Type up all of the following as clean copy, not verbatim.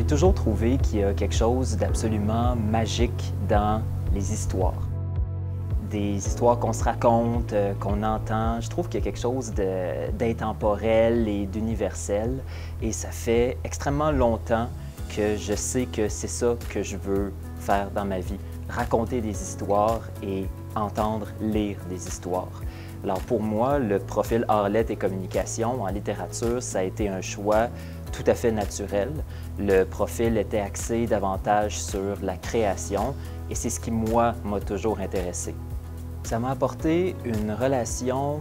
J'ai toujours trouvé qu'il y a quelque chose d'absolument magique dans les histoires. Des histoires qu'on se raconte, qu'on entend. Je trouve qu'il y a quelque chose d'intemporel et d'universel. Et ça fait extrêmement longtemps que je sais que c'est ça que je veux faire dans ma vie. Raconter des histoires et entendre lire des histoires. Alors pour moi, le profil arts, lettres et communication en littérature, ça a été un choix tout à fait naturel. Le profil était axé davantage sur la création et c'est ce qui, moi, m'a toujours intéressé. Ça m'a apporté une relation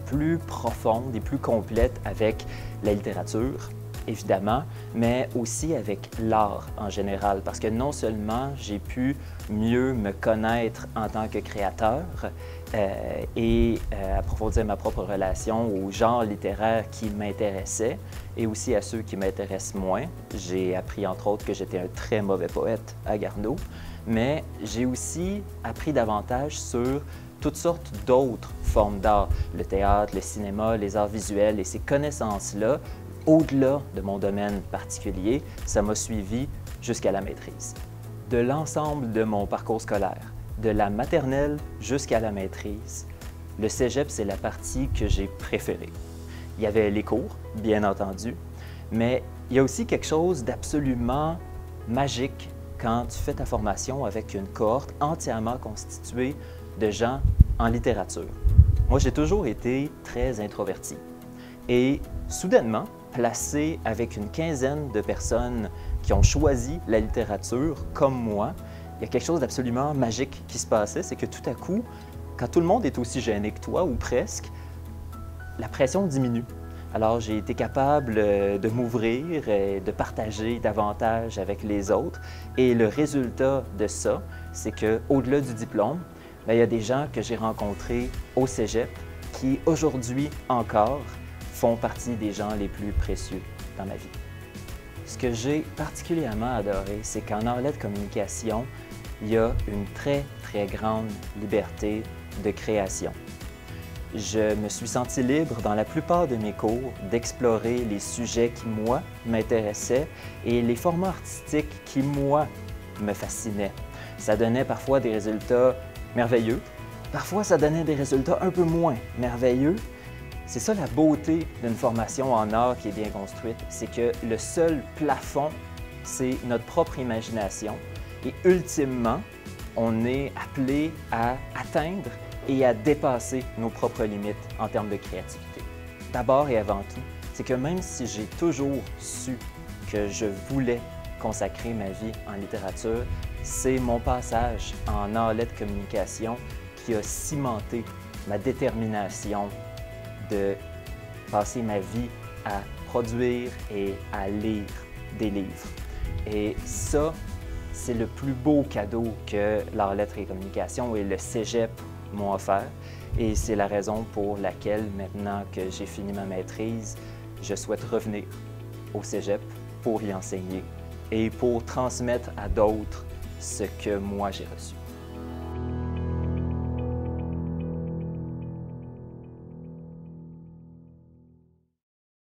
plus profonde et plus complète avec la littérature, évidemment, mais aussi avec l'art en général, parce que non seulement j'ai pu mieux me connaître en tant que créateur et approfondir ma propre relation au genre littéraire qui m'intéressait et aussi à ceux qui m'intéressent moins. J'ai appris entre autres que j'étais un très mauvais poète à Garneau, mais j'ai aussi appris davantage sur toutes sortes d'autres formes d'art, le théâtre, le cinéma, les arts visuels, et ces connaissances-là, au-delà de mon domaine particulier, ça m'a suivi jusqu'à la maîtrise. De l'ensemble de mon parcours scolaire, de la maternelle jusqu'à la maîtrise, le cégep, c'est la partie que j'ai préférée. Il y avait les cours, bien entendu, mais il y a aussi quelque chose d'absolument magique quand tu fais ta formation avec une cohorte entièrement constituée de gens en littérature. Moi, j'ai toujours été très introverti. Et soudainement, placé avec une quinzaine de personnes qui ont choisi la littérature comme moi, il y a quelque chose d'absolument magique qui se passait, c'est que tout à coup, quand tout le monde est aussi gêné que toi, ou presque, la pression diminue. Alors, j'ai été capable de m'ouvrir et de partager davantage avec les autres. Et le résultat de ça, c'est qu'au-delà du diplôme, il y a des gens que j'ai rencontrés au cégep qui, aujourd'hui encore, font partie des gens les plus précieux dans ma vie. Ce que j'ai particulièrement adoré, c'est qu'en arts, lettres, communication, il y a une très, très grande liberté de création. Je me suis senti libre dans la plupart de mes cours d'explorer les sujets qui, moi, m'intéressaient et les formats artistiques qui, moi, me fascinaient. Ça donnait parfois des résultats merveilleux, parfois ça donnait des résultats un peu moins merveilleux. C'est ça la beauté d'une formation en art qui est bien construite, c'est que le seul plafond, c'est notre propre imagination et ultimement, on est appelé à atteindre et à dépasser nos propres limites en termes de créativité. D'abord et avant tout, c'est que même si j'ai toujours su que je voulais consacrer ma vie en littérature, c'est mon passage en arts, lettres, communication qui a cimenté ma détermination de passer ma vie à produire et à lire des livres. Et ça, c'est le plus beau cadeau que l'art, lettres et communication et le cégep m'ont offert. Et c'est la raison pour laquelle, maintenant que j'ai fini ma maîtrise, je souhaite revenir au cégep pour y enseigner et pour transmettre à d'autres ce que moi j'ai reçu.